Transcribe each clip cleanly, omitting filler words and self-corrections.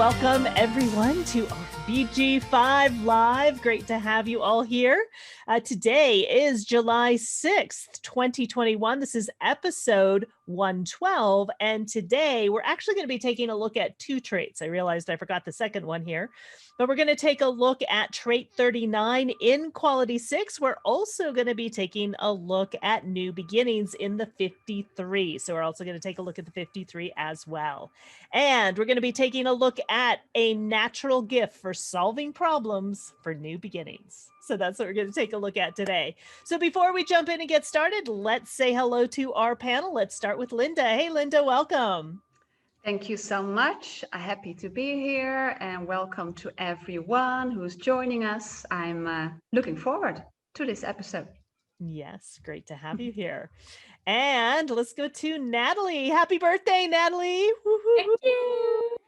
Welcome everyone to our BG5 Live. Great to have you all here. Today is July 6th, 2021. This is episode 112. And today we're actually going to be taking a look at two traits. I realized I forgot the second one here, but we're going to take a look at trait 39 in quality 6. We're also going to be taking a look at new beginnings in the 53. So we're also going to take a look at the 53 as well. And we're going to be taking a look at a natural gift for solving problems for new beginnings. So that's what we're going to take a look at today. So before we jump in and get started, let's say hello to our panel. Let's start with Linda. Hey, Linda, welcome. Thank you so much. I'm happy to be here and welcome to everyone who's joining us. I'm looking forward to this episode. Yes, great to have you here. And let's go to Natalie. Happy birthday, Natalie. Thank you.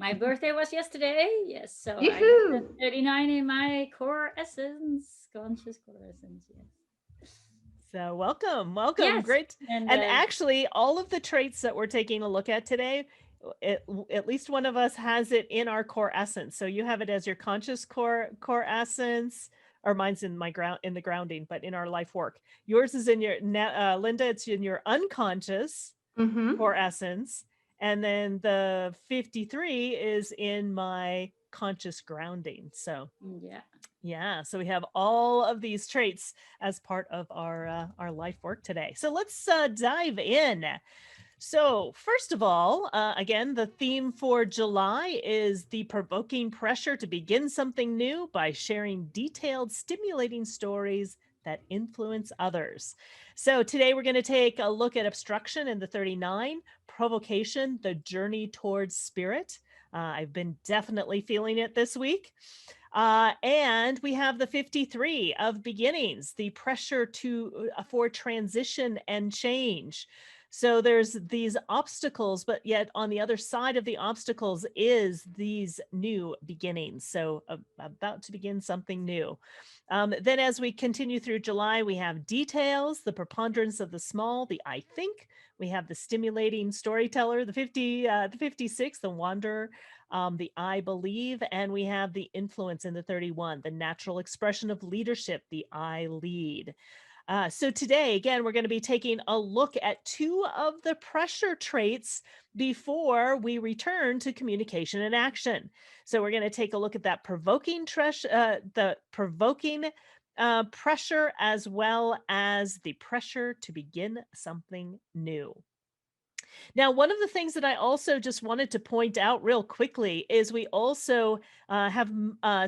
My birthday was yesterday. Yes, so Yoo-hoo! I have 39 in my core essence, conscious core essence. Yes. So welcome. Yes. Great. And actually, all of the traits that we're taking a look at today, at least one of us has it in our core essence. So you have it as your conscious core essence, or mine's in the grounding, but in our life work. Yours is in your Linda. It's in your unconscious core essence, and then the 53 is in my conscious grounding. So yeah, so we have all of these traits as part of our life work today. So let's dive in. So first of all, again, the theme for July is the provoking pressure to begin something new by sharing detailed, stimulating stories that influence others. So today we're going to take a look at obstruction in the 39, provocation, the journey towards spirit. I've been definitely feeling it this week. And we have the 53 of beginnings, the pressure for transition and change. So there's these obstacles, but yet on the other side of the obstacles is these new beginnings. So about to begin something new. Then as we continue through July, we have details, the preponderance of the small, the I think. We have the stimulating storyteller, the 56, the wanderer, the I believe, and we have the influence in the 31, the natural expression of leadership, the I lead. So today, again, we're going to be taking a look at two of the pressure traits before we return to communication and action. So we're going to take a look at that provoking pressure, as well as the pressure to begin something new. Now, one of the things that I also just wanted to point out real quickly is we also have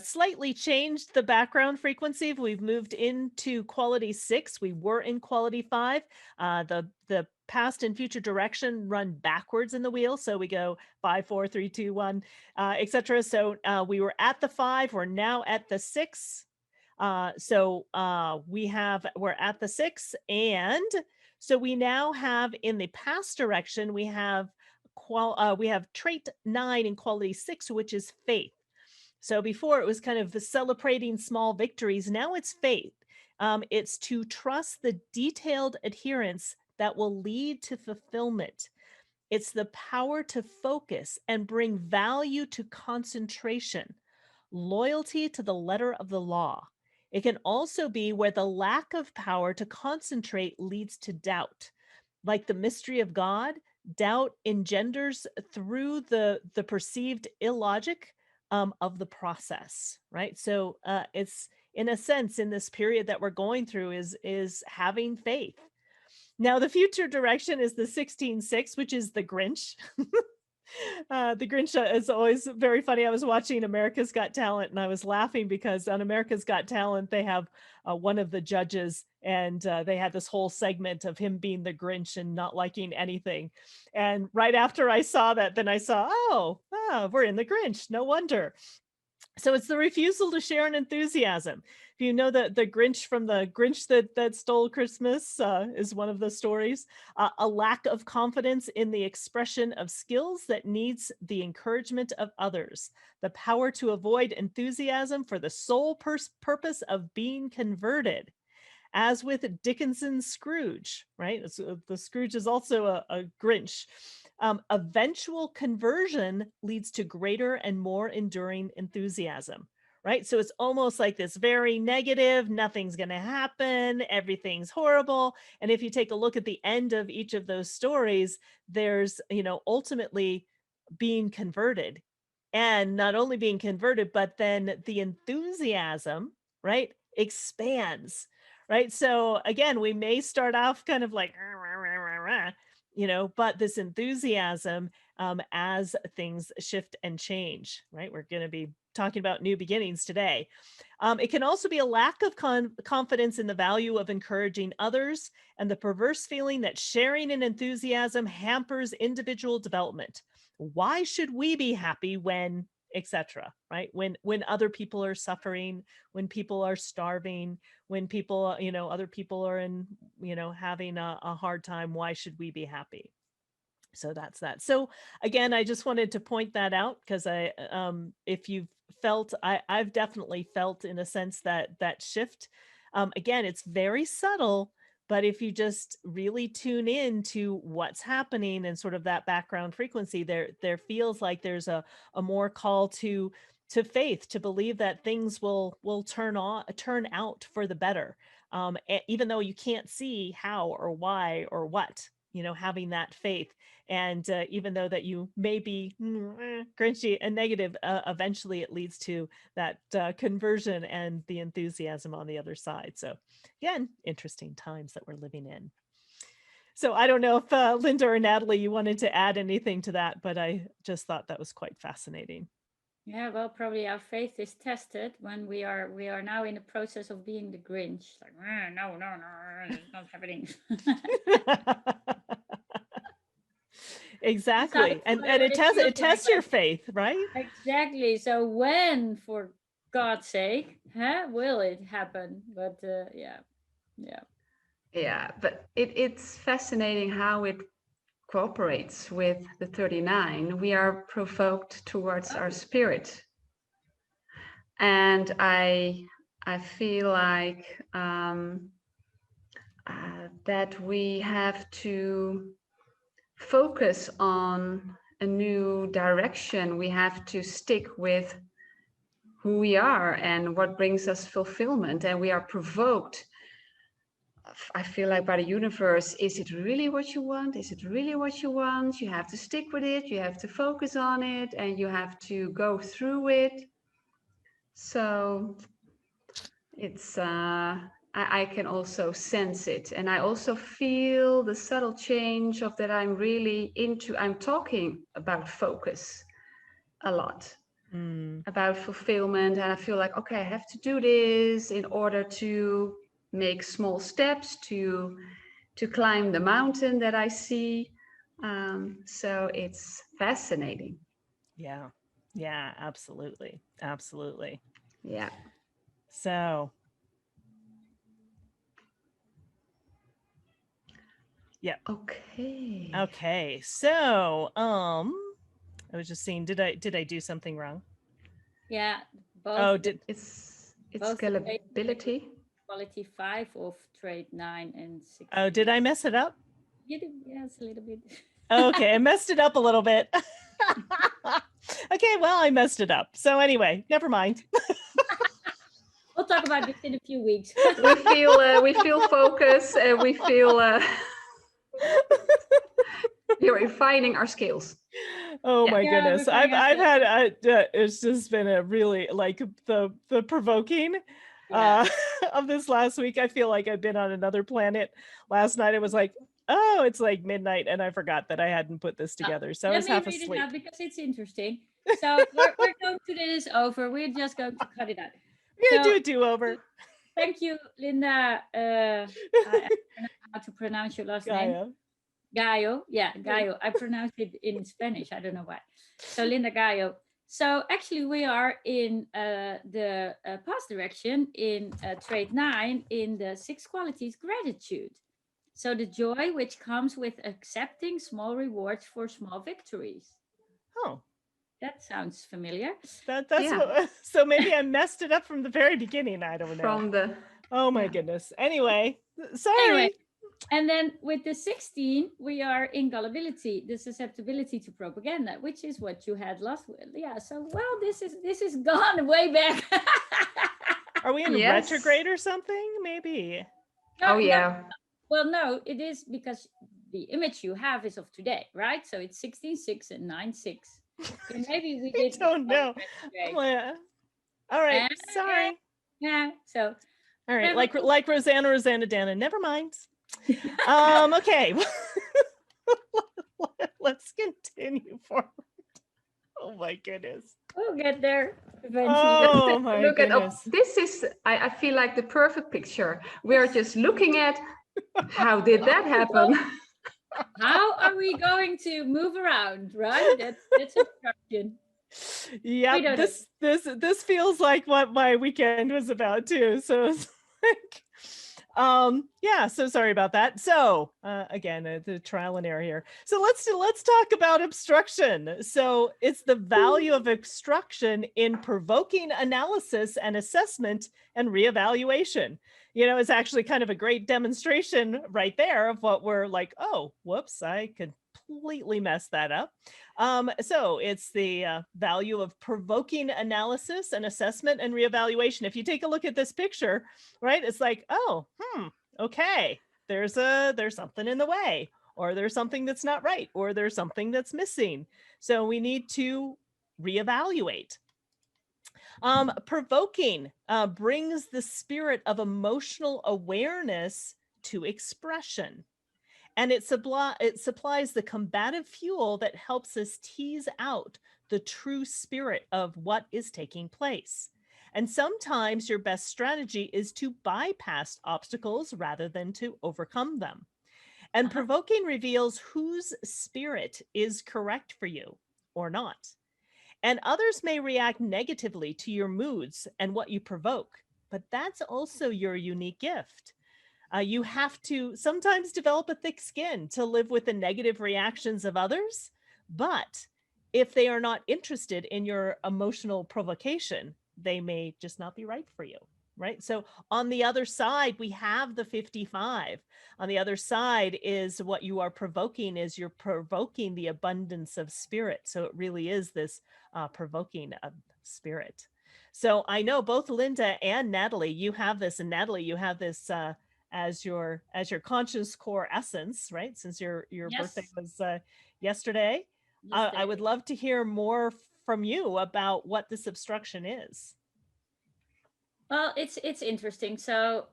slightly changed the background frequency. We've moved into quality 6. We were in quality 5. The past and future direction run backwards in the wheel. So we go 5, 4, 3, 2, 1, etc. So we were at the 5. We're now at the 6. So we're at the 6, and so we now have in the past direction, we have trait 9 in quality 6, which is faith. So before it was kind of the celebrating small victories. Now it's faith. It's to trust the detailed adherence that will lead to fulfillment. It's the power to focus and bring value to concentration, loyalty to the letter of the law. It can also be where the lack of power to concentrate leads to doubt. Like the mystery of God, doubt engenders through the perceived illogic of the process, right? So it's, in a sense, in this period that we're going through is having faith. Now, the future direction is the 16-6, which is the Grinch. The Grinch is always very funny. I was watching America's Got Talent, and I was laughing because on America's Got Talent, they have one of the judges, and they had this whole segment of him being the Grinch and not liking anything. And right after I saw that, then I saw, we're in the Grinch. No wonder. So it's the refusal to share an enthusiasm. If you know that the Grinch from the Grinch that stole Christmas is one of the stories, a lack of confidence in the expression of skills that needs the encouragement of others, the power to avoid enthusiasm for the sole purpose of being converted. As with Dickinson's Scrooge, right? The Scrooge is also a Grinch. Eventual conversion leads to greater and more enduring enthusiasm, right? So it's almost like this very negative, nothing's going to happen, everything's horrible. And if you take a look at the end of each of those stories, there's, ultimately being converted. And not only being converted, but then the enthusiasm, right, expands, right? So again, we may start off kind of like, but this enthusiasm, as things shift and change, right? We're going to be talking about new beginnings today. It can also be a lack of confidence in the value of encouraging others and the perverse feeling that sharing an enthusiasm hampers individual development. Why should we be happy when, etc., right? When other people are suffering, when people are starving, when people, other people are in, having a hard time, why should we be happy? So that's that. So again, I just wanted to point that out because if you've felt, I've definitely felt in a sense that shift. Again, it's very subtle, but if you just really tune in to what's happening and sort of that background frequency, there feels like there's a more call to faith, to believe that things will turn out for the better, even though you can't see how or why or what. Having that faith. And even though that you may be grinchy and negative, eventually it leads to that conversion and the enthusiasm on the other side. So again, interesting times that we're living in. So I don't know if Linda or Natalie, you wanted to add anything to that, but I just thought that was quite fascinating. Yeah, well, probably our faith is tested when we are now in the process of being the Grinch. Like, no, it's not happening. Exactly. And it tests your faith, right? Exactly. So when, for God's sake, will it happen? But Yeah, but it's fascinating how it cooperates with the 39. We are provoked towards our spirit. And I feel like that we have to focus on a new direction. We have to stick with who we are and what brings us fulfillment. And we are provoked, I feel like, by the universe. Is it really what you want? Is it really what you want? You have to stick with it. You have to focus on it, and you have to go through it. So it's I can also sense it, and I also feel the subtle change of that. I'm talking about focus a lot, about fulfillment, and I feel like, okay, I have to do this in order to make small steps to climb the mountain that I see. So it's fascinating. Yeah, absolutely. Yeah. So yeah. Okay. So I was just seeing, did I do something wrong? Yeah. It's scalability. Quality 5 of trade 9 and 6. Oh, did I mess it up? Yes, a little bit. Okay, I messed it up a little bit. Okay, well, I messed it up. So anyway, never mind. We'll talk about this in a few weeks. we feel focus, and we feel we're refining our skills. Oh my goodness. I've had it's just been a really, like, the provoking of this last week. I feel like I've been on another planet. Last night it was like, oh, it's like midnight and I forgot that I hadn't put this together. So I was half asleep. Let me read it out because it's interesting. So we're going to do this over. We're just going to cut it out. We're going to do a do-over. Thank you, Linda. I don't know how to pronounce your last name. Gallo. Yeah, Gallo. I pronounced it in Spanish. I don't know why. So Linda Gallo. So actually we are in the past direction in trait 9 in the 6 qualities gratitude. So the joy which comes with accepting small rewards for small victories. Oh. That sounds familiar. So maybe I messed it up from the very beginning. I don't know. Oh my goodness. Anyway, sorry. And then with the 16, we are in gullibility, the susceptibility to propaganda, which is what you had last week. Yeah. So, well, this is gone way back. Are we in retrograde or something? Maybe. No, yeah. Well, no, it is because the image you have is of today, right? So it's 16.6 and 9.6. So maybe we did. Don't know. All right. Sorry. Yeah. So. All right. Like Rosanna Dana. Never mind. Okay. Let's continue forward. Oh my goodness. We'll get there eventually. Oh my goodness. This is, I feel like the perfect picture. We are just looking at how did that happen? How are we going to move around, right? That's obstruction. Yeah, this feels like what my weekend was about too. So it's like, yeah, so sorry about that. So again, the trial and error here. So let's talk about obstruction. So it's the value of obstruction in provoking analysis and assessment and reevaluation. You know, it's actually kind of a great demonstration right there of what we're like, oh, whoops, I completely messed that up. So it's the value of provoking analysis and assessment and reevaluation. If you take a look at this picture, right, it's like, oh, okay, there's something in the way, or there's something that's not right, or there's something that's missing. So we need to reevaluate. Provoking brings the spirit of emotional awareness to expression. And it supplies the combative fuel that helps us tease out the true spirit of what is taking place. And sometimes your best strategy is to bypass obstacles rather than to overcome them. And provoking reveals whose spirit is correct for you or not. And others may react negatively to your moods and what you provoke, but that's also your unique gift. You have to sometimes develop a thick skin to live with the negative reactions of others. But if they are not interested in your emotional provocation, they may just not be right for you, right? So on the other side, we have the 55. On the other side is what you are provoking is you're provoking the abundance of spirit. So it really is this provoking of spirit. So I know both Linda and Natalie, you have this, and Natalie, you have this as your conscious core essence, right? Since your birthday was yesterday. I would love to hear more from you about what this obstruction is. Well, it's interesting. So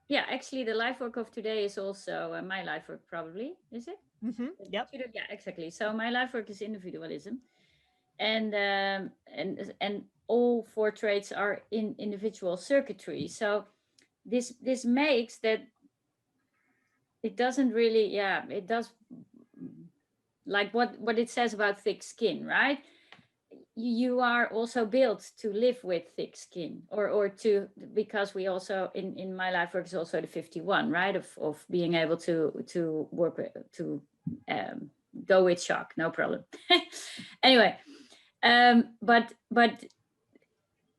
yeah, actually the life work of today is also my life work, probably, is it? Mm-hmm. Yep. Yeah, exactly. So my life work is individualism, and all 4 traits are in individual circuitry. So this makes that it doesn't really, it does, like what it says about thick skin, right? You are also built to live with thick skin, or to, because we also in my life work is also the 51, right, of being able to work with, to go with shock, no problem. Anyway, but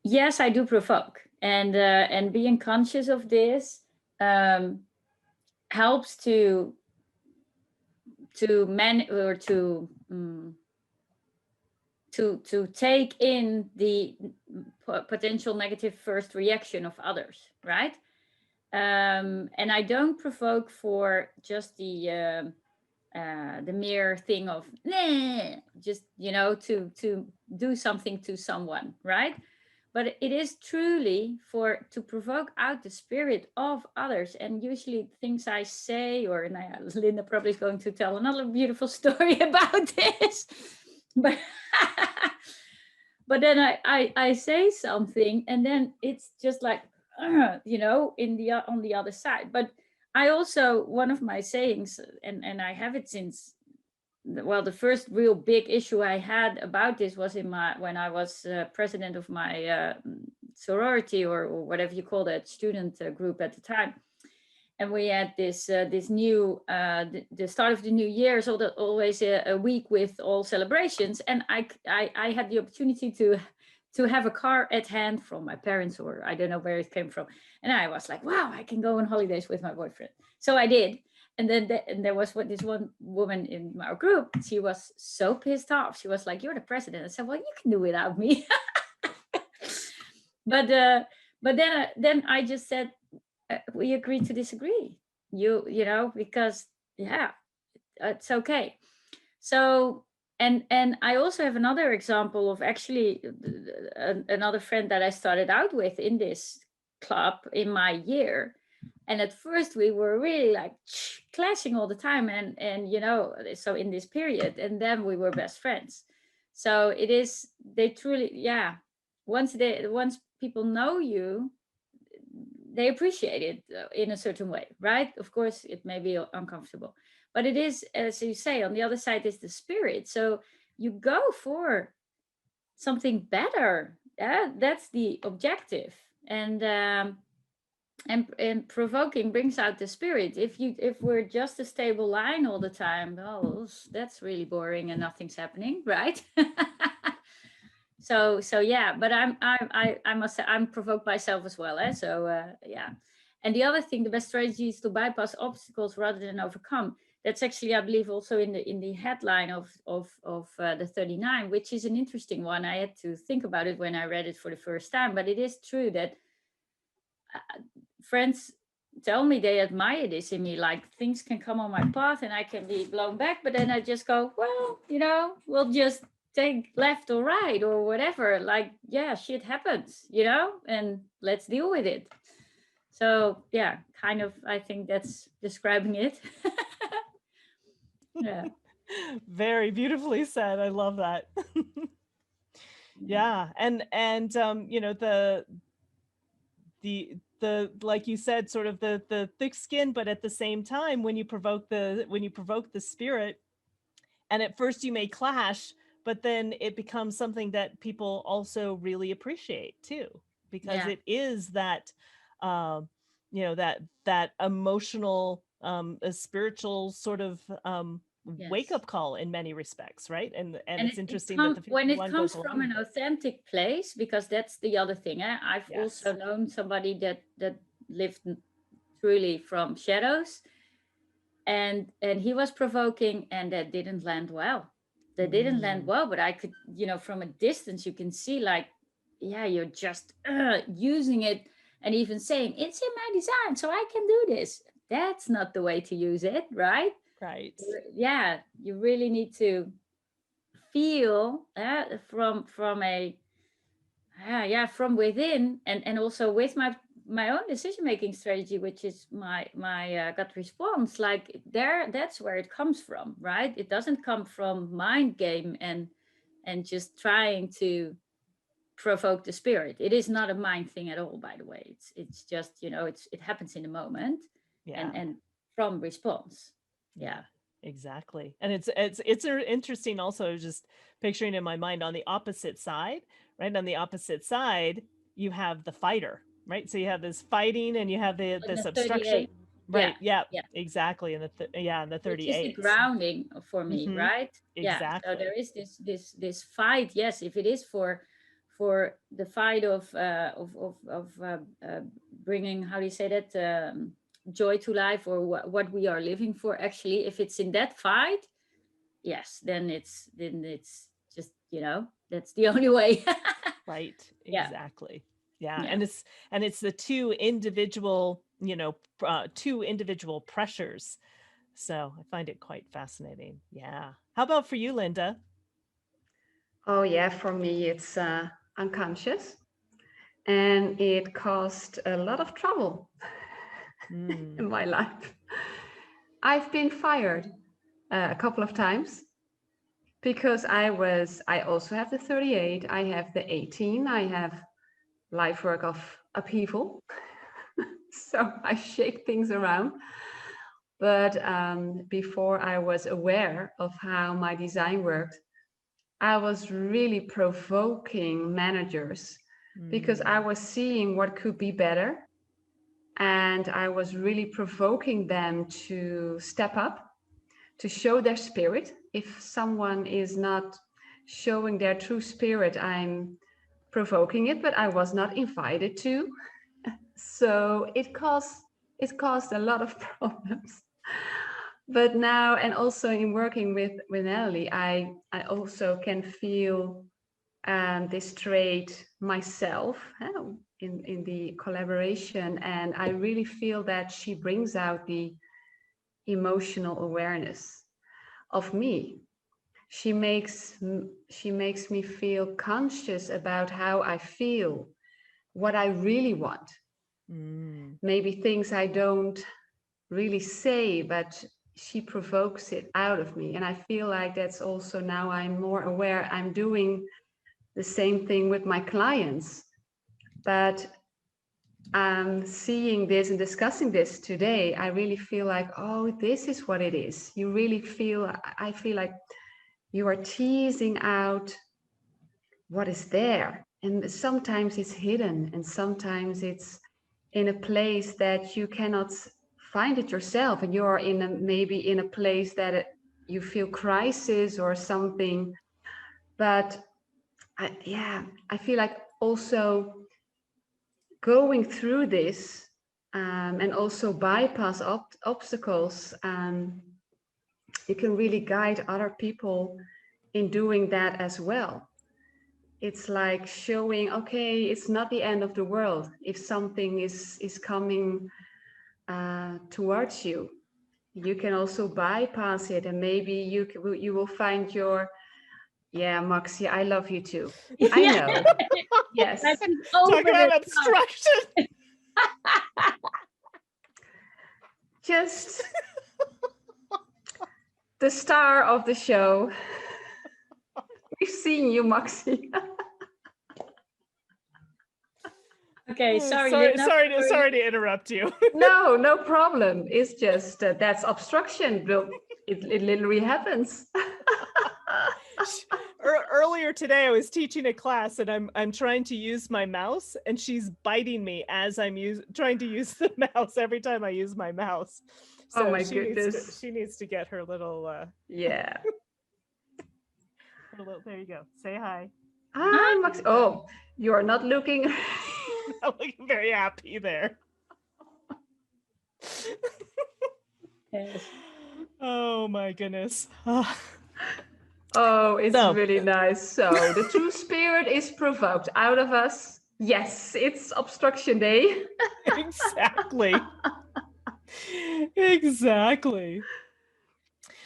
yes, I do provoke, and being conscious of this helps to take in the potential negative first reaction of others, right? And I don't provoke for just the mere thing of just, you know, to do something to someone, right? But it is truly to provoke out the spirit of others. And usually things I say, or Linda probably is going to tell another beautiful story about this, but but then I say something, and then it's just like, you know, on the other side. But I also, one of my sayings, and I have it since, well, the first real big issue I had about this was when I was president of my sorority, or whatever you call that, student group at the time. And we had this new, the start of the new year is always a week with all celebrations. And I had the opportunity to to have a car at hand from my parents, or I don't know where it came from. And I was like, wow, I can go on holidays with my boyfriend. So I did. And then there was this one woman in our group. She was so pissed off. She was like, "You're the president." I said, "Well, you can do without me." but then I just said, we agreed to disagree. You know, because yeah, it's okay. So and I also have another example of actually another friend that I started out with in this club in my year. And at first we were really like clashing all the time, and you know, so in this period, and then we were best friends. So it is, they truly, yeah, once people know you, they appreciate it in a certain way, right? Of course it may be uncomfortable, but it is, as you say, on the other side is the spirit. So you go for something better. Yeah, that's the objective. And provoking brings out the spirit. If we're just a stable line all the time, oh, that's really boring and nothing's happening, right? So yeah, but I must say I'm provoked myself as well, eh? So yeah. And the other thing, the best strategy is to bypass obstacles rather than overcome. That's actually, I believe, also in the headline of the 39, which is an interesting one. I had to think about it when I read it for the first time, but it is true that friends tell me they admire this in me, like things can come on my path and I can be blown back, but then I just go, well, you know, we'll just take left or right or whatever. Like, yeah, shit happens, you know, and let's deal with it. So yeah, kind of, I think that's describing it. Yeah. Very beautifully said. I love that. Yeah. And you know, the like you said, sort of the thick skin, but at the same time, when you provoke the spirit, and at first you may clash, but then it becomes something that people also really appreciate too, because Yeah. it is that you know, that emotional a spiritual sort of wake Yes. up call in many respects, right? And it's interesting that the when it one comes goes along from an with it. authentic place, because that's the other thing. I've Yes. also known somebody that lived truly from shadows, and he was provoking, and that didn't land well. That didn't land well, but I could, you know, from a distance you can see, like, yeah, you're just using it, and even saying it's in my design so I can do this. That's not the way to use it, right? Right. Yeah, you really need to feel from a from within, and also with my own decision making strategy, which is my gut response. Like, that's where it comes from, right? It doesn't come from mind game and just trying to provoke the spirit. It is not a mind thing at all, by the way. It's just, you know, it happens in the moment. Yeah. And from response. Yeah. Exactly. And it's interesting also, just picturing in my mind on the opposite side, right? On the opposite side, you have the fighter, right? So you have this fighting and you have this The obstruction. 38. Right. Yeah, Yeah. exactly. And the Which is the 38. grounding for me, Mhm. right? Yeah. So Exactly. there is this fight. Yes, if it is for the fight of bringing, how do you say that, joy to life, or what we are living for. Actually, if it's in that fight, yes, then it's just, you know, that's the only way. Right. Yeah. Exactly. Yeah. Yeah. And it's the two individual, you know, two individual pressures. So I find it quite fascinating. Yeah. How about for you, Linda? Oh yeah, for me it's unconscious, and it caused a lot of trouble in my life. I've been fired a couple of times because I also have the 38, I have the 18, I have life work of upheaval. So I shake things around. But before I was aware of how my design worked, I was really provoking managers because I was seeing what could be better. And I was really provoking them to step up, to show their spirit. If someone is not showing their true spirit, I'm provoking it, but I was not invited to. So it caused a lot of problems. But now, and also in working with Natalie, I also can feel this trait myself in the collaboration, and I really feel that she brings out the emotional awareness of me. She makes me feel conscious about how I feel, what I really want. Maybe things I don't really say, but she provokes it out of me. And I feel like that's also, now I'm more aware, I'm doing the same thing with my clients. But seeing this and discussing this today, I really feel like, oh, this is what it is. You really feel, I feel like you are teasing out what is there. And sometimes it's hidden, and sometimes it's in a place that you cannot find it yourself, and you're maybe in a place that you feel crisis or something. But I feel like also going through this, and also bypass obstacles, you can really guide other people in doing that as well. It's like showing, okay, it's not the end of the world if something is coming towards you. You can also bypass it, and maybe you will find your, yeah, Maxi, I love you too. I know. Yes. Talk about obstruction. Just the star of the show. We've seen you, Maxi. Okay, sorry to interrupt you. No problem. It's just that's obstruction. It literally happens. Earlier today, I was teaching a class, and I'm trying to use my mouse, and she's biting me as I'm trying to use the mouse every time I use my mouse. So oh my goodness. She needs to get her little. Yeah. Her little, there you go. Say hi. Hi, Max. Oh, you are not looking. Not looking very happy there. Yes. Oh my goodness. Oh, it's really nice. So the true spirit is provoked out of us. Yes, it's obstruction day. Exactly. Exactly.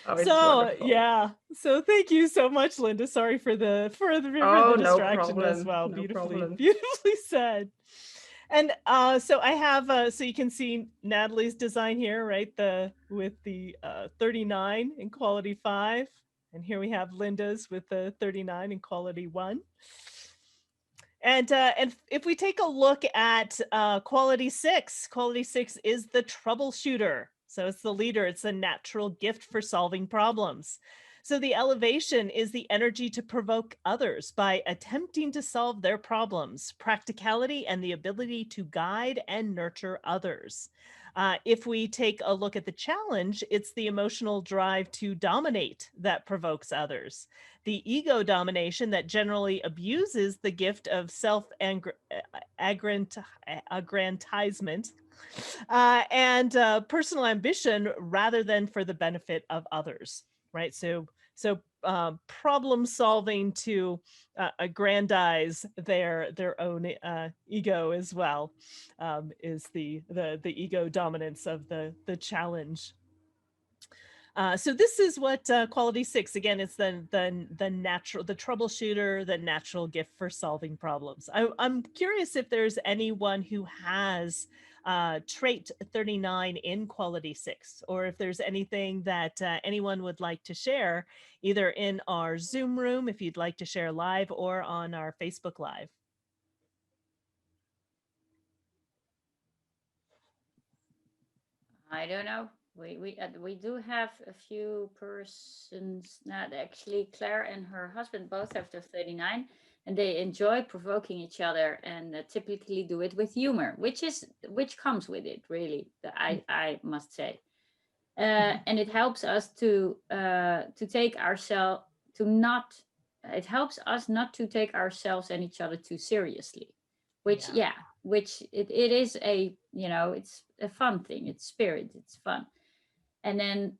Oh, it's wonderful. Yeah. So thank you so much, Linda. Sorry for the distraction as well. No problem. Beautifully said. And so I have so you can see Natalie's design here, right? With the 39 in quality 5. And here we have Linda's with the 39 in quality 1. And if we take a look at quality 6 is the troubleshooter. So it's the leader. It's a natural gift for solving problems. So the elevation is the energy to provoke others by attempting to solve their problems, practicality, and the ability to guide and nurture others. If we take a look at the challenge, it's the emotional drive to dominate that provokes others. The ego domination that generally abuses the gift of self-aggrandizement and personal ambition rather than for the benefit of others, right? So problem solving to aggrandize their own ego as well is the ego dominance of the challenge. So this is what quality 6, again, it's the troubleshooter, the natural gift for solving problems. I'm curious if there's anyone who has trait 39 in quality 6, or if there's anything that anyone would like to share, either in our Zoom room, if you'd like to share live, or on our Facebook Live. I don't know. We do have a few persons. Not actually. Claire and her husband both have the 39, and they enjoy provoking each other, and typically do it with humor, which comes with it, really. I must say, and it helps us to take ourselves, to not it helps us not to take ourselves and each other too seriously, which it is a, you know, it's a fun thing, it's spirit, it's fun. And then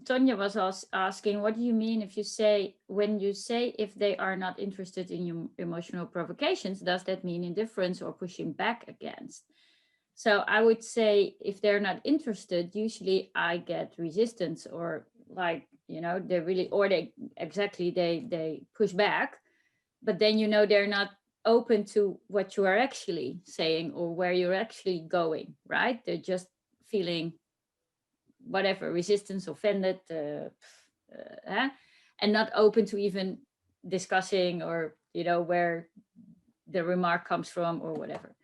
Tonya was also asking, what do you mean if you say, when you say if they are not interested in your emotional provocations, does that mean indifference or pushing back against? So I would say if they're not interested, usually I get resistance, or like, you know, they really, or they push back, but then, you know, they're not open to what you are actually saying or where you're actually going, right? They're just feeling whatever, resistance, offended, and not open to even discussing, or, you know, where the remark comes from or whatever.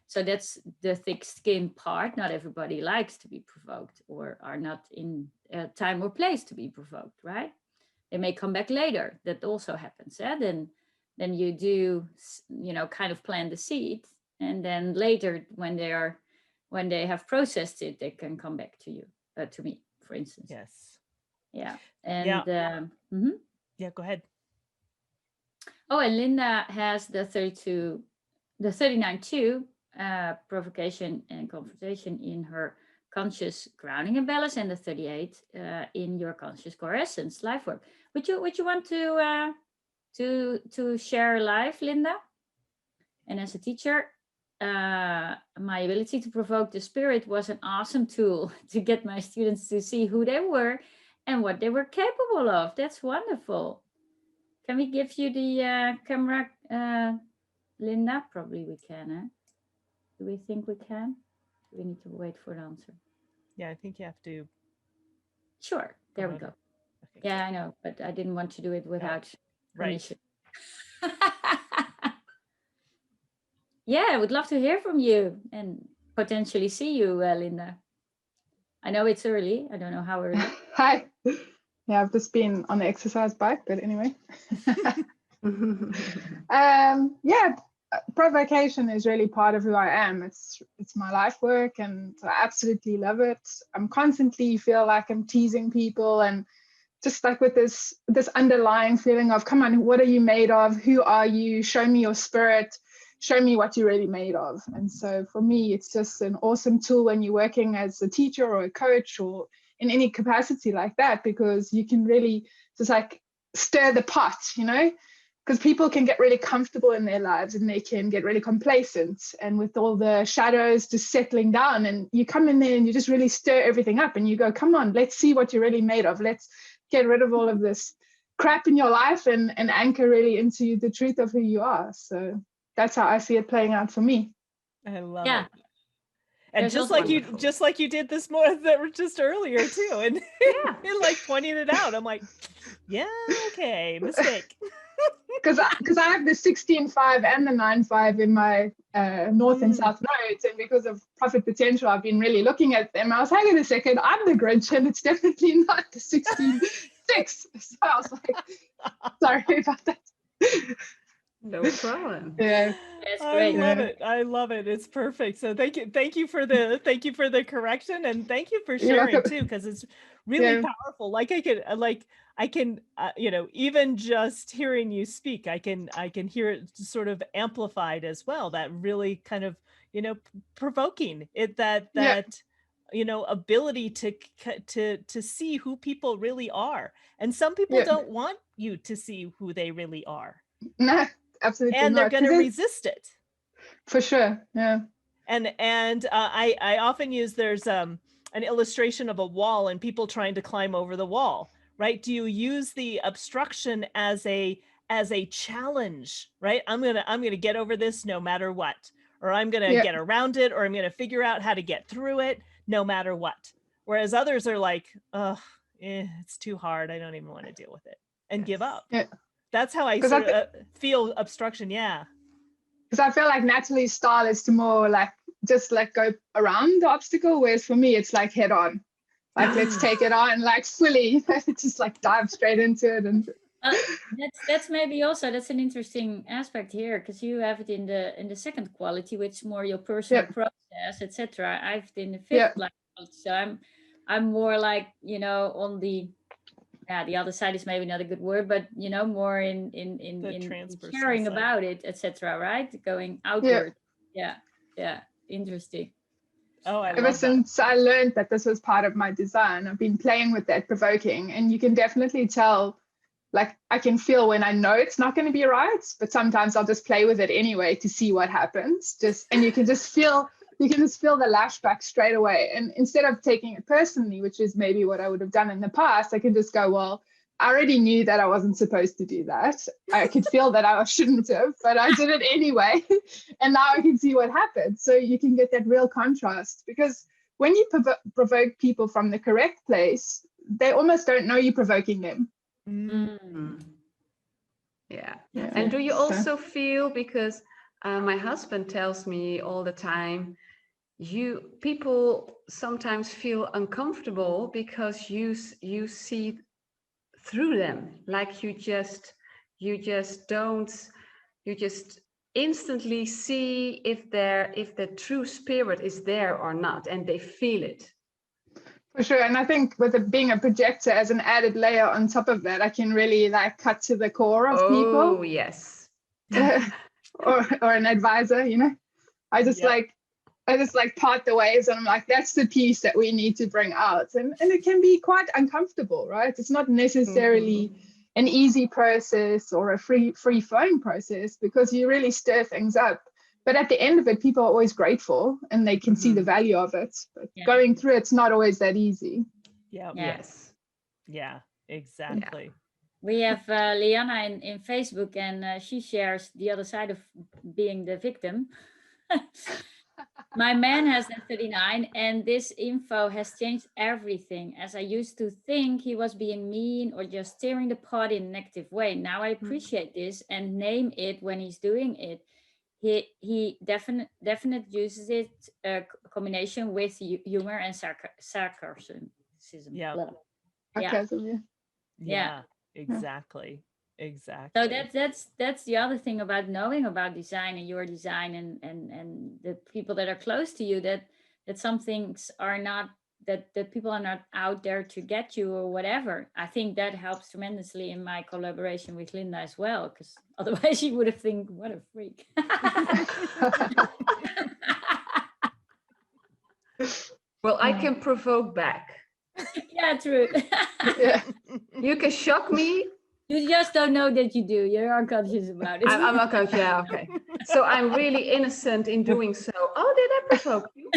So that's the thick skin part. Not everybody likes to be provoked, or are not in a time or place to be provoked, right? They may come back later. That also happens. Then you do, you know, kind of plant the seed, and then later when they have processed it, they can come back to you, to me, for instance. Yes. Yeah. And yeah, go ahead. Oh, and Linda has the 39-2 provocation and confrontation in her conscious grounding and balance, and the 38 in your conscious core essence life work. Would you want to share live, Linda? And as a teacher, my ability to provoke the spirit was an awesome tool to get my students to see who they were and what they were capable of. That's wonderful. Can we give you the camera, Linda? Probably we can, huh? Do we think we can? Do we need to wait for an answer? Yeah, I think you have to. Sure, there we go. Okay, yeah, I know, but I didn't want to do it without permission. Right. Yeah, I would love to hear from you and potentially see you, Linda. I know it's early. I don't know how early. Hi. Yeah, I've just been on the exercise bike, but anyway. Yeah, provocation is really part of who I am. It's my life work, and I absolutely love it. I'm constantly feel like I'm teasing people, and just like with this underlying feeling of, come on, what are you made of? Who are you? Show me your spirit. Show me what you're really made of. And so for me, it's just an awesome tool when you're working as a teacher or a coach or in any capacity like that, because you can really just like stir the pot, you know, because people can get really comfortable in their lives and they can get really complacent, and with all the shadows just settling down, and you come in there and you just really stir everything up and you go, come on, let's see what you're really made of. Let's get rid of all of this crap in your life and anchor really into the truth of who you are. So that's how I see it playing out for me. I love it. And just like you did this just earlier too, and and like pointing it out. I'm like, yeah, okay, mistake. Because I have the 16-5 and the 9-5 in my north and south nodes, and because of profit potential, I've been really looking at them. I was, hang on a second, I'm the Grinch, and it's definitely not the 16-6. So I was like, sorry about that. No problem. Yeah, that's great. I love it. It's perfect. So thank you for the correction, and thank you for sharing too, because it's really powerful. Like I can you know, even just hearing you speak, I can hear it sort of amplified as well. That really kind of, you know, provoking it, that you know, ability to see who people really are, and some people don't want you to see who they really are. No. Absolutely, and they're going to resist it for sure. Yeah. And I often use, there's an illustration of a wall and people trying to climb over the wall, right? Do you use the obstruction as a challenge, right? I'm gonna get over this no matter what, or I'm gonna get around it, or I'm gonna figure out how to get through it no matter what. Whereas others are like, it's too hard, I don't even want to deal with it, and give up. That's how I sort of feel obstruction. Yeah. Because I feel like Natalie's style is to more like just like go around the obstacle, whereas for me it's like head on, like let's take it on like fully, just like dive straight into it. And that's maybe also, that's an interesting aspect here, because you have it in the second quality, which is more your personal process, etc. I've in the fifth quality, so I'm more like, you know, on the the other side is maybe not a good word, but more in sharing about it, etc. Right, going outward. Yeah, interesting. Oh, ever since I learned that this was part of my design, I've been playing with that provoking, and you can definitely tell. Like, I can feel when I know it's not going to be right, but sometimes I'll just play with it anyway to see what happens. And you can just feel the lashback straight away. And instead of taking it personally, which is maybe what I would have done in the past, I can just go, well, I already knew that I wasn't supposed to do that. I could feel that I shouldn't have, but I did it anyway. And now I can see what happened. So you can get that real contrast, because when you provoke people from the correct place, they almost don't know you're provoking them. Yeah. And do you also feel, because my husband tells me all the time, people sometimes feel uncomfortable because you see through them, like you just instantly see if the true spirit is there or not, and they feel it. For sure. And I think with it being a projector as an added layer on top of that, I can really like cut to the core of people. Oh, yes. or an advisor, I just like part the waves, and I'm like, that's the piece that we need to bring out. And it can be quite uncomfortable, right? It's not necessarily an easy process or a free flowing process, because you really stir things up. But at the end of it, people are always grateful and they can see the value of it. But going through it's not always that easy. Yes. Yeah, exactly. Yeah. We have Liana in Facebook, and she shares the other side of being the victim. My man has a 39, and this info has changed everything. As I used to think he was being mean or just stirring the pot in a negative way. Now I appreciate this and name it when he's doing it. He definitely uses it combination with humor and sarcasm. Yeah. Yeah. Exactly. So that's the other thing about knowing about design and your design and the people that are close to you, that some things are not, that people are not out there to get you or whatever. I think that helps tremendously in my collaboration with Linda as well, because otherwise you would have think, what a freak. Well, I can provoke back. Yeah, true. You can shock me. You just don't know that you do. You're unconscious about it. I'm unconscious. Yeah, okay. So I'm really innocent in doing so. Oh, did I provoke you?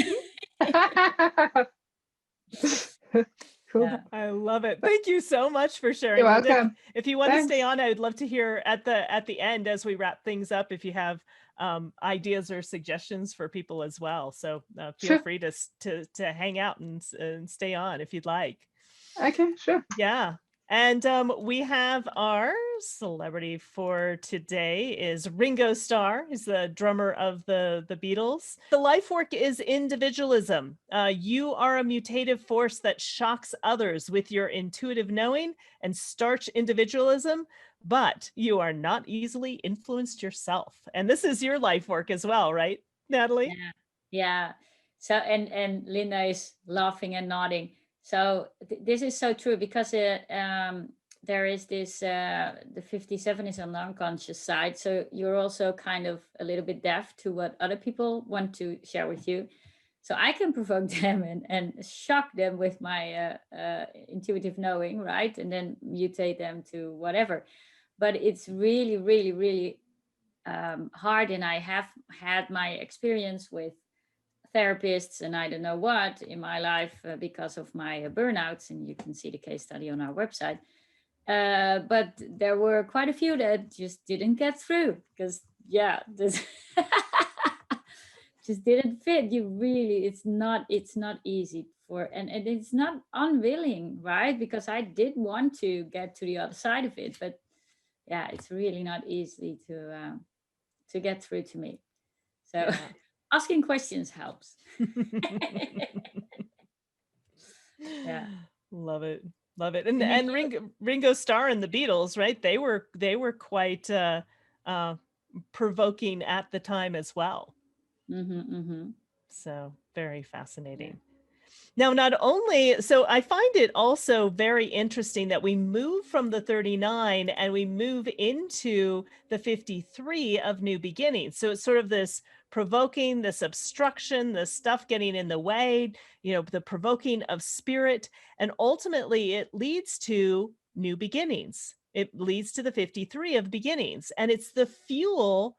Cool. Yeah. I love it. Thank you so much for sharing. You're welcome. If you want to stay on, I would love to hear at the end, as we wrap things up, if you have ideas or suggestions for people as well. So feel free to hang out and stay on if you'd like. Okay, sure. Yeah. And we have our celebrity for today is Ringo Starr. He's the drummer of the Beatles. The life work is individualism. You are a mutative force that shocks others with your intuitive knowing and starch individualism, but you are not easily influenced yourself. And this is your life work as well, right, Natalie? Yeah. So, and Linda is laughing and nodding. So this is so true, because there is this, the 57 is on the unconscious side. So you're also kind of a little bit deaf to what other people want to share with you. So I can provoke them and shock them with my intuitive knowing, right? And then mutate them to whatever. But it's really, really, really hard. And I have had my experience with therapists and I don't know what in my life because of my burnouts, and you can see the case study on our website. But there were quite a few that just didn't get through, because this just didn't fit. It's not easy and it's not unwilling, right? Because I did want to get to the other side of it, but it's really not easy to get through to me. So asking questions helps. Love it. And Ringo Starr and the Beatles, right? They were quite provoking at the time as well. So very fascinating. Now, not only, so I find it also very interesting that we move from the 39 and we move into the 53 of new beginnings. So it's sort of this provoking, this obstruction, this stuff getting in the way, the provoking of spirit. And ultimately, it leads to new beginnings. It leads to the 53 of beginnings. And it's the fuel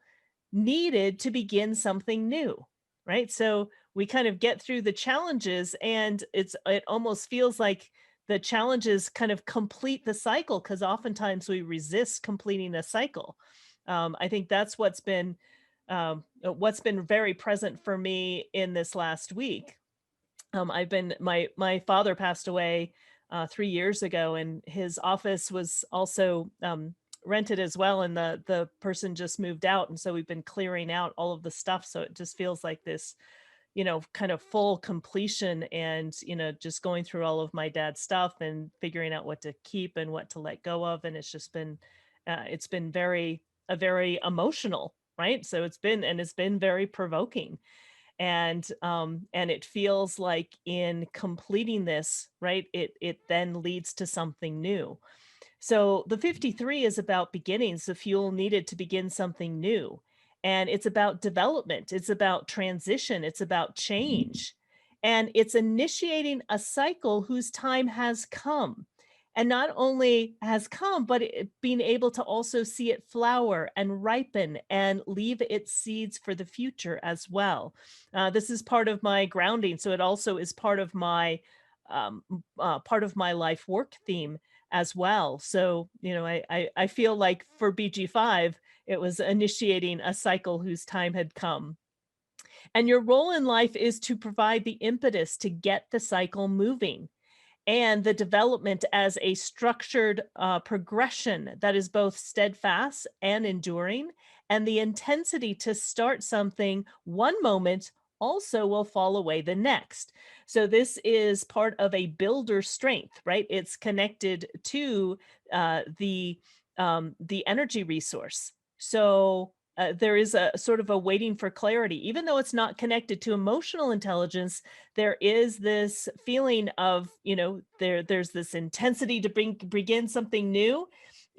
needed to begin something new, right? So we kind of get through the challenges, and it almost feels like the challenges kind of complete the cycle, because oftentimes we resist completing a cycle. I think that's what's been very present for me in this last week. I've been my father passed away 3 years ago, and his office was also rented as well, and the person just moved out, and so we've been clearing out all of the stuff. So it just feels like this kind of full completion, and just going through all of my dad's stuff and figuring out what to keep and what to let go of. And it's just been it's been very emotional, right? So it's been very provoking. And it feels like in completing this, right, it then leads to something new. So the 53 is about beginnings, the fuel needed to begin something new. And it's about development, it's about transition, it's about change. And it's initiating a cycle whose time has come. And not only has come, but being able to also see it flower and ripen and leave its seeds for the future as well. This is part of my grounding. So it also is part of my life work theme as well. So, I feel like for BG5, it was initiating a cycle whose time had come. And your role in life is to provide the impetus to get the cycle moving, and the development as a structured progression that is both steadfast and enduring, and the intensity to start something one moment also will fall away the next. So this is part of a builder strength, right? It's connected to the energy resource. So there is a sort of a waiting for clarity, even though it's not connected to emotional intelligence. There is this feeling of, there's this intensity to begin something new,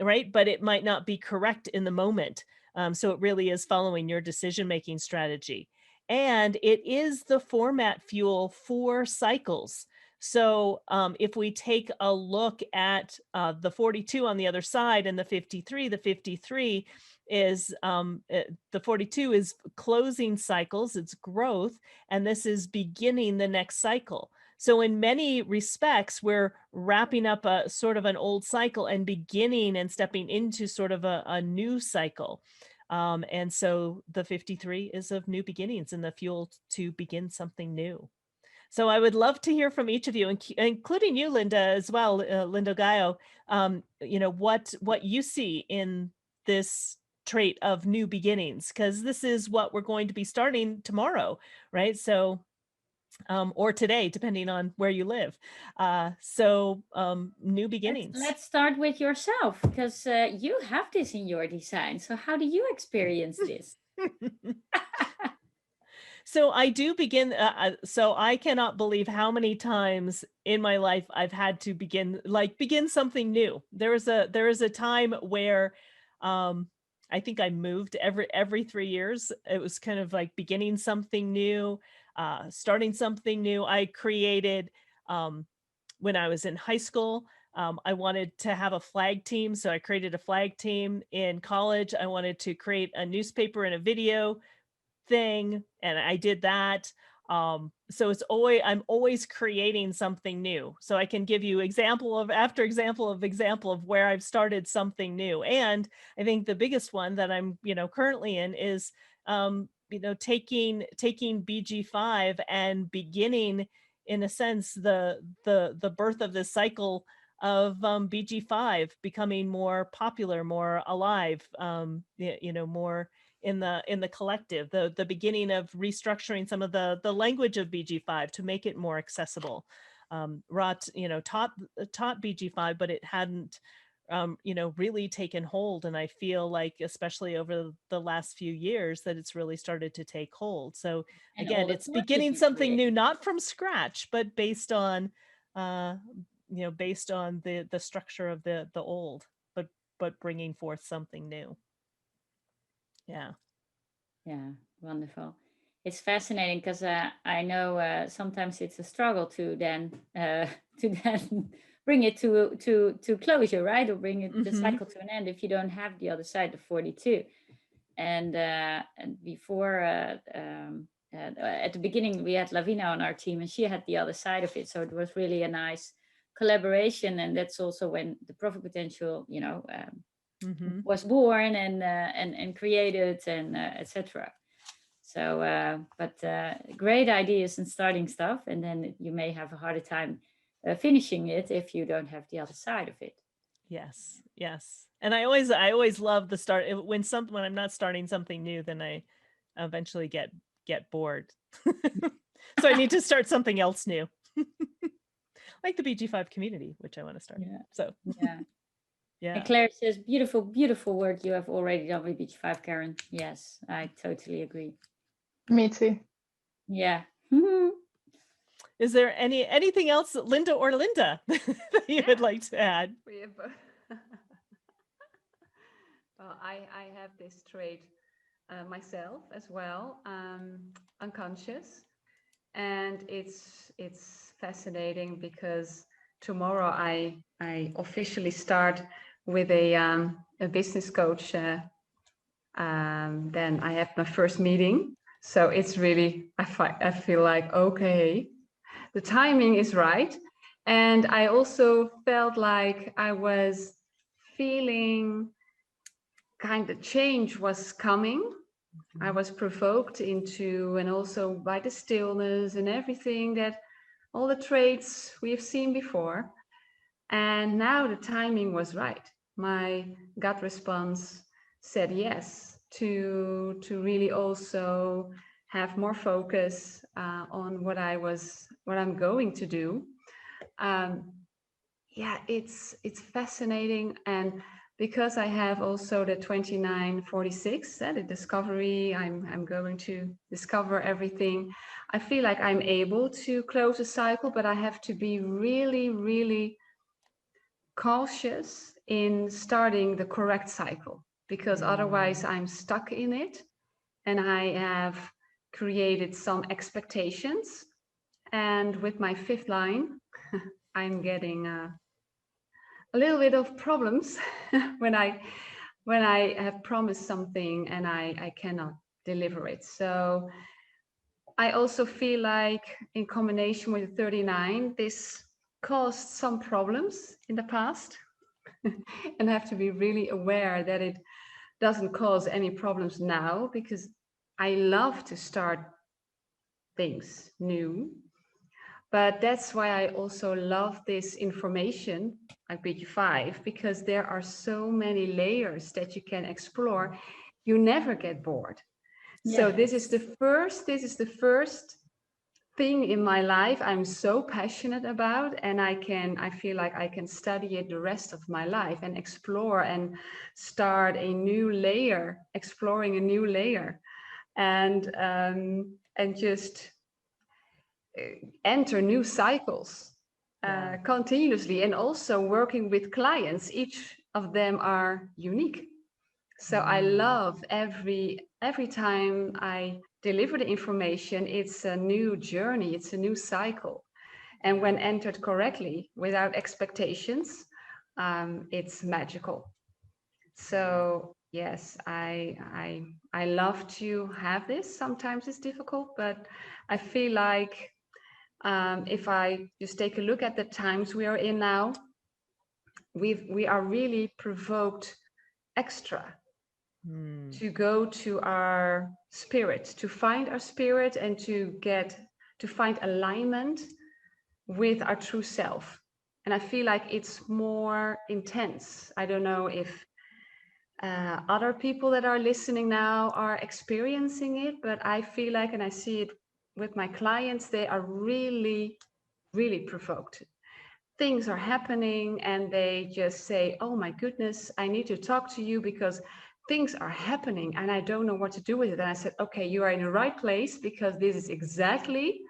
right? But it might not be correct in the moment. So it really is following your decision-making strategy. And it is the format fuel for cycles. So if we take a look at the 42 on the other side and the 53 is the 42 is closing cycles, it's growth, and this is beginning the next cycle. So in many respects, we're wrapping up a sort of an old cycle and beginning and stepping into sort of a new cycle. And so the 53 is of new beginnings and the fuel to begin something new. So I would love to hear from each of you, including you, Linda, as well, Linda Gaio, what you see in this trait of new beginnings, because this is what we're going to be starting tomorrow, right? So, or today, depending on where you live. New beginnings. Let's start with yourself, because you have this in your design. So how do you experience this? So I do begin. So I cannot believe how many times in my life I've had to begin something new. There is a time where, I think I moved every 3 years. It was kind of like beginning something new, starting something new. I created, when I was in high school, I wanted to have a flag team, so I created a flag team. In college, I wanted to create a newspaper and a video thing, and I did that. So I'm always creating something new. So I can give you example of where I've started something new. And I think the biggest one that I'm, currently in is, taking BG5 and beginning, in a sense, the birth of this cycle of BG5 becoming more popular, more alive, more in the collective, the beginning of restructuring some of the language of BG5 to make it more accessible. Rot, taught BG5, but it hadn't really taken hold. And I feel like, especially over the last few years, that it's really started to take hold. So And all again, the it's courses beginning you something create. new, not from scratch, but based on, based on the structure of the old, but bringing forth something new. Yeah. Yeah, wonderful. It's fascinating because I know sometimes it's a struggle to then bring it to closure, right? Or bring it, the cycle to an end if you don't have the other side, the 42. And before at the beginning we had Lavina on our team, and she had the other side of it. So it was really a nice collaboration, and that's also when the Profit Potential, was born and created and etc. So, but great ideas and starting stuff, and then you may have a harder time finishing it if you don't have the other side of it. Yes, yes. And I always love the start when I'm not starting something new, then I eventually get bored. So I need to start something else new. Like the BG5 community, which I want to start. Yeah. So yeah. Yeah. And Claire says, beautiful, beautiful work you have already done with BG5, Karen. Yes, I totally agree. Me too. Yeah. Is there anything else, Linda or Linda, that you would like to add? Well, I have this trait myself as well, unconscious, and it's fascinating because tomorrow I officially start with a business coach. Then I have my first meeting, so it's really I feel like, okay, the timing is right. And I also felt like I was feeling kind of change was coming. I was provoked into, and also by the stillness and everything, that all the traits we've seen before. And now the timing was right. My gut response said yes to really also have more focus on what I'm going to do. Yeah, it's fascinating. And because I have also the 2946, the discovery, I'm going to discover everything. I feel like I'm able to close a cycle, but I have to be really, really cautious in starting the correct cycle, because otherwise I'm stuck in it and I have created some expectations. And with my fifth line, I'm getting a little bit of problems when I have promised something and I cannot deliver it. So I also feel like, in combination with 39, this caused some problems in the past. And I have to be really aware that it doesn't cause any problems now, because I love to start things new. But that's why I also love this information like BG5, because there are so many layers that you can explore. You never get bored. Yes. So this is the first thing in my life I'm so passionate about, and I feel like I can study it the rest of my life and explore and start a new layer, exploring a new layer, and just enter new cycles continuously, and also working with clients. Each of them are unique. So I love every time I deliver the information, it's a new journey, it's a new cycle. And when entered correctly, without expectations, it's magical. So yes, I love to have this. Sometimes it's difficult, but I feel like if I just take a look at the times we are in now, we are really provoked extra to go to our spirit, to find our spirit, and to find alignment with our true self. And I feel like it's more intense. I don't know if other people that are listening now are experiencing it, but I feel like, and I see it with my clients, they are really, really provoked. things are happening and they just say, oh my goodness, I need to talk to you because things are happening and I don't know what to do with it. And I said, okay, you are in the right place because this is exactly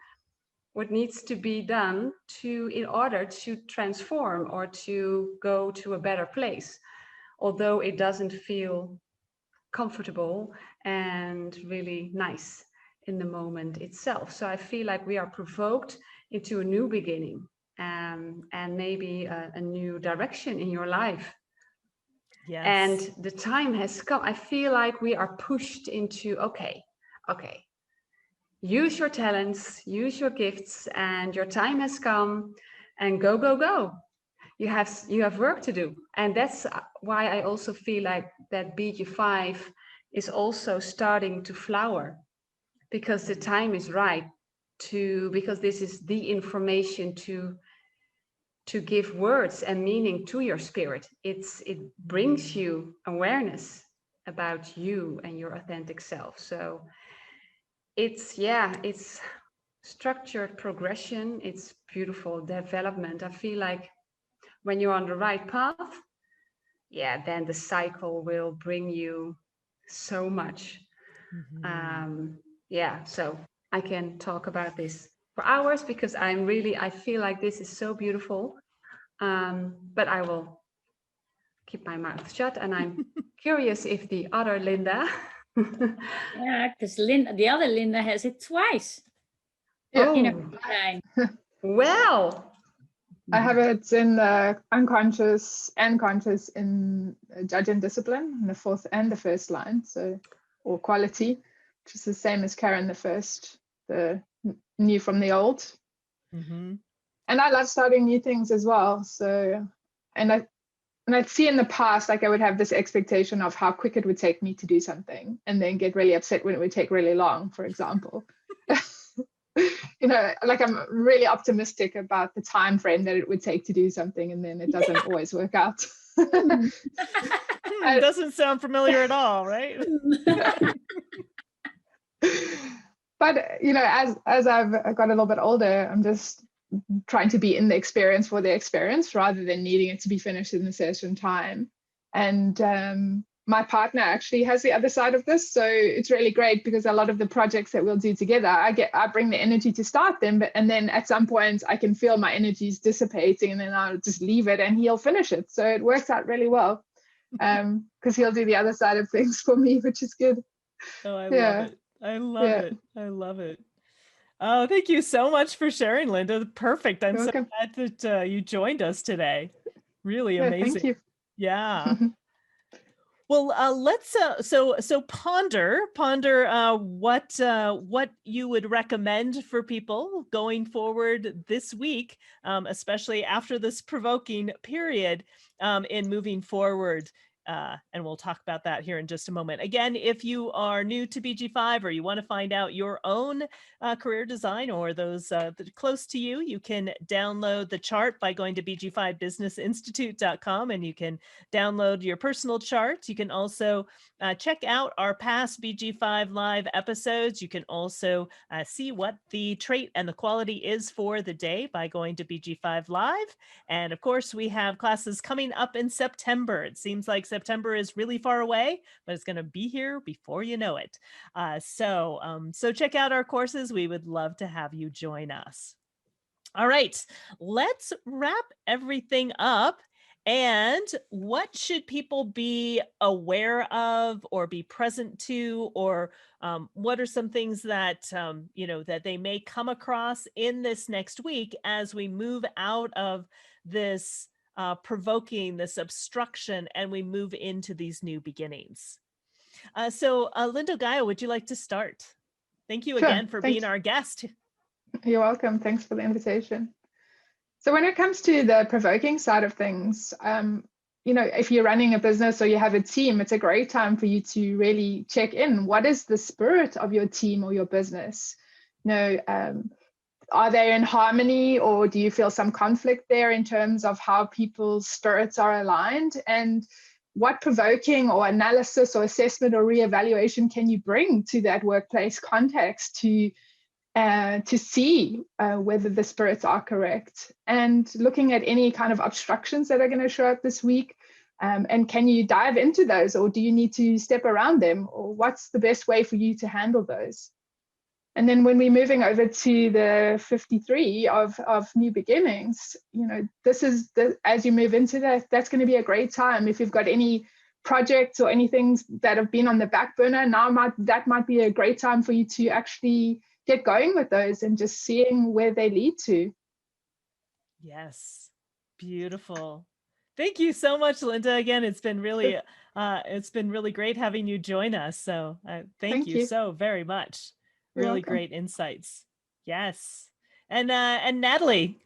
what needs to be done in order to transform or to go to a better place, although it doesn't feel comfortable and really nice in the moment itself. So I feel like we are provoked into a new beginning, and maybe a new direction in your life. Yes. And the time has come. I feel like we are pushed into, okay, use your talents, use your gifts, and your time has come, and go, go, go. You have work to do. And that's why I also feel like that BG5 is also starting to flower, because the time is right because this is the information to give words and meaning to your spirit. It brings you awareness about you and your authentic self. So it's structured progression. It's beautiful development. I feel like when you're on the right path, then the cycle will bring you so much. So I can talk about this for hours because I feel like this is so beautiful. But I will keep my mouth shut, and I'm curious if the other Linda. Yeah, because the other Linda has it twice. Yeah. In a line. Well, I have it in the unconscious and conscious in judge and discipline in the fourth and the first line, or quality, which is the same as Karen, the first, the new from the old. Mm-hmm. And I love starting new things as well. So, and I'd see in the past, like I would have this expectation of how quick it would take me to do something, and then get really upset when it would take really long, for example. Like I'm really optimistic about the time frame that it would take to do something, and then it doesn't always work out. It doesn't sound familiar at all, right? But as I've got a little bit older, I'm just trying to be in the experience for the experience rather than needing it to be finished in a certain time. And my partner actually has the other side of this, so it's really great because a lot of the projects that we'll do together, I bring the energy to start them, and then at some point I can feel my energies dissipating, and then I'll just leave it and he'll finish it. So it works out really well, because he'll do the other side of things for me, which is good. Oh, I love it. I love it. I love it. Oh, thank you so much for sharing, Linda. Perfect. I'm so glad that you joined us today. Really amazing. Thank you. Yeah. Well, let's so ponder what you would recommend for people going forward this week, especially after this provoking period, in moving forward. And we'll talk about that here in just a moment. Again, if you are new to BG5 or you want to find out your own career design or those that are close to you, you can download the chart by going to bg5businessinstitute.com, and you can download your personal chart. You can also check out our past BG5 live episodes. You can also see what the trait and the quality is for the day by going to BG5 Live. And of course, we have classes coming up in September. It seems like September is really far away, but it's going to be here before you know it. So check out our courses. We would love to have you join us. All right, let's wrap everything up. And what should people be aware of or be present to, or what are some things that, that they may come across in this next week as we move out of this provoking, this obstruction, and we move into these new beginnings? So Linda Gaio, would you like to start? Thank you again for being our guest. You're welcome. Thanks for the invitation. So when it comes to the provoking side of things, if you're running a business or you have a team, it's a great time for you to really check in. What is the spirit of your team or your business? Are they in harmony, or do you feel some conflict there in terms of how people's spirits are aligned? And what provoking or analysis or assessment or reevaluation can you bring to that workplace context to to see whether the spirits are correct, and looking at any kind of obstructions that are going to show up this week. And can you dive into those, or do you need to step around them, or what's the best way for you to handle those? And then when we're moving over to the 53 of new beginnings, this is as you move into that, that's going to be a great time. If you've got any projects or anything that have been on the back burner, that might be a great time for you to actually get going with those and just seeing where they lead to. Yes, beautiful. Thank you so much, Linda. Again, it's been really great having you join us. So thank you so very much. You're really welcome. Great insights. Yes. And Natalie.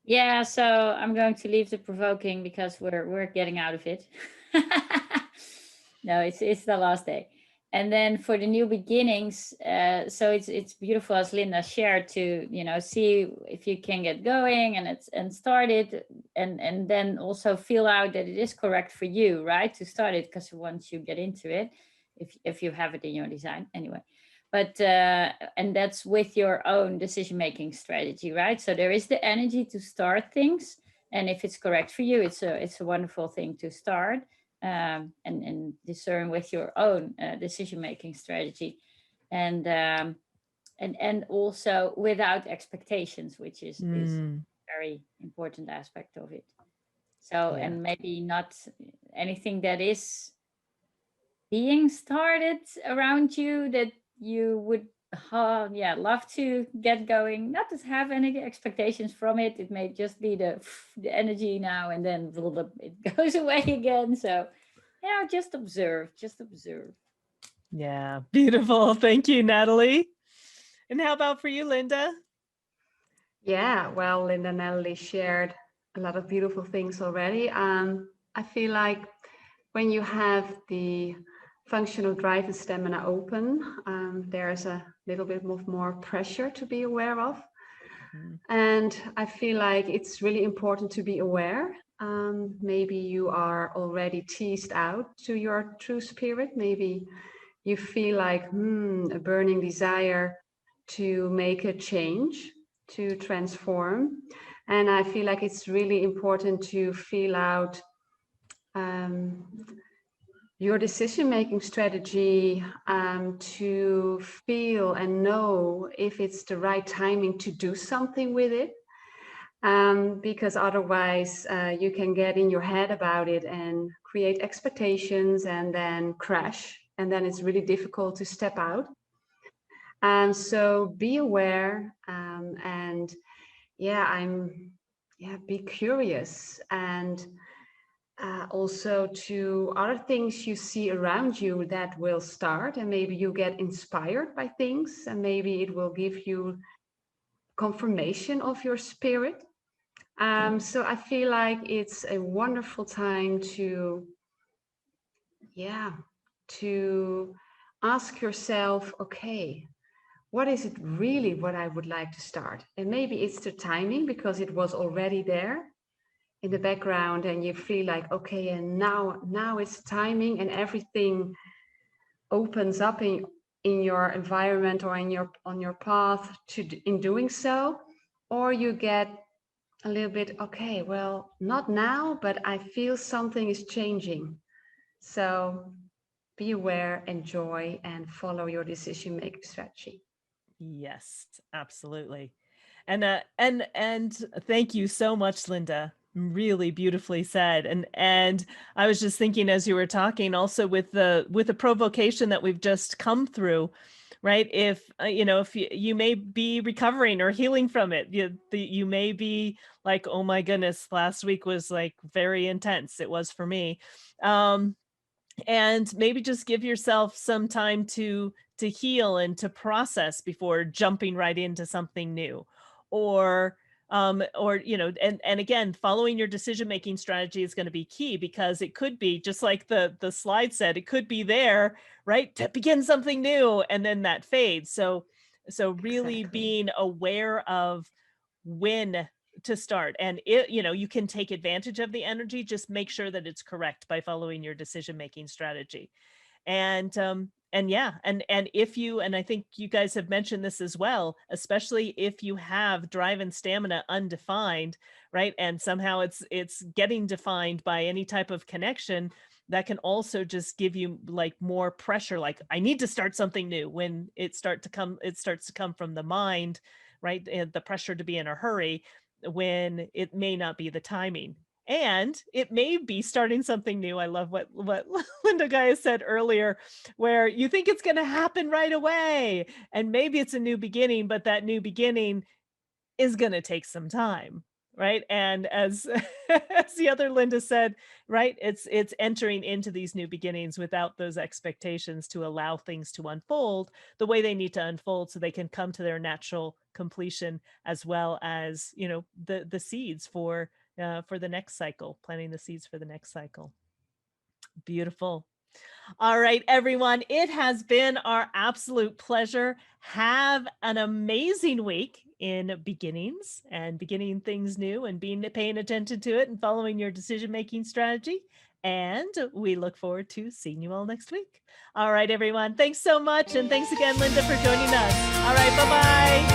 Yeah, so I'm going to leave the provoking because we're getting out of it. No, it's the last day. And then for the new beginnings, so it's beautiful, as Linda shared, to see if you can get going and start it, and then also feel out that it is correct for you, right, to start it, because once you get into it, if you have it in your design anyway. But and that's with your own decision-making strategy, right? So there is the energy to start things, and if it's correct for you, it's a wonderful thing to start. And discern with your own decision-making strategy, and also without expectations, which is a very important aspect of it. So, and maybe not anything that is being started around you that you would love to get going, not to have any expectations from it. It may just be the energy now, and then it goes away again. So just observe. Yeah, beautiful. Thank you, Natalie. And how about for you, Linda? Yeah, well, Linda and Natalie shared a lot of beautiful things already. I feel like when you have the functional drive and stamina open, there's a little bit more pressure to be aware of. And I feel like it's really important to be aware. Maybe you are already teased out to your true spirit. Maybe you feel like a burning desire to make a change, to transform. And I feel like it's really important to feel out your decision-making strategy, to feel and know if it's the right timing to do something with it. Because otherwise you can get in your head about it and create expectations and then crash. And then it's really difficult to step out. So be aware, and be curious, and also to other things you see around you that will start, and maybe you get inspired by things, and maybe it will give you confirmation of your spirit. So I feel like it's a wonderful time to ask yourself, okay, what is it really what I would like to start? And maybe it's the timing, because it was already there in the background, and you feel like, okay, and now it's timing, and everything opens up in your environment or on your path in doing so. Or you get a little bit, okay, well, not now, but I feel something is changing. So be aware, enjoy, and follow your decision-making strategy. Yes, absolutely. And thank you so much, Linda. Really beautifully said. And I was just thinking as you were talking, also with the provocation that we've just come through, right? If if you may be recovering or healing from it, you may be like, oh my goodness, last week was like very intense. It was for me. And maybe just give yourself some time to heal and to process before jumping right into something new. Or and again, following your decision making strategy is going to be key, because it could be just like the slide said, it could be there, right, to begin something new, and then that fades. So really being aware of when to start, and you can take advantage of the energy. Just make sure that it's correct by following your decision making strategy. And yeah, and if you, and I think you guys have mentioned this as well, especially if you have drive and stamina undefined, right? And somehow it's getting defined by any type of connection, that can also just give you like more pressure. Like, I need to start something new when it starts to come from the mind, right? And the pressure to be in a hurry when it may not be the timing. And it may be starting something new. I love what Linda Gaia said earlier, where you think it's going to happen right away. And maybe it's a new beginning, but that new beginning is going to take some time, right? And as as the other Linda said, right, it's entering into these new beginnings without those expectations to allow things to unfold the way they need to unfold, so they can come to their natural completion, as well as, you know, the seeds for the next cycle, planting the seeds for the next cycle. Beautiful. All right, everyone, it has been our absolute pleasure. Have an amazing week in beginnings and beginning things new and paying attention to it and following your decision-making strategy. And we look forward to seeing you all next week. All right, everyone, thanks so much. And thanks again, Linda, for joining us. All right, bye-bye.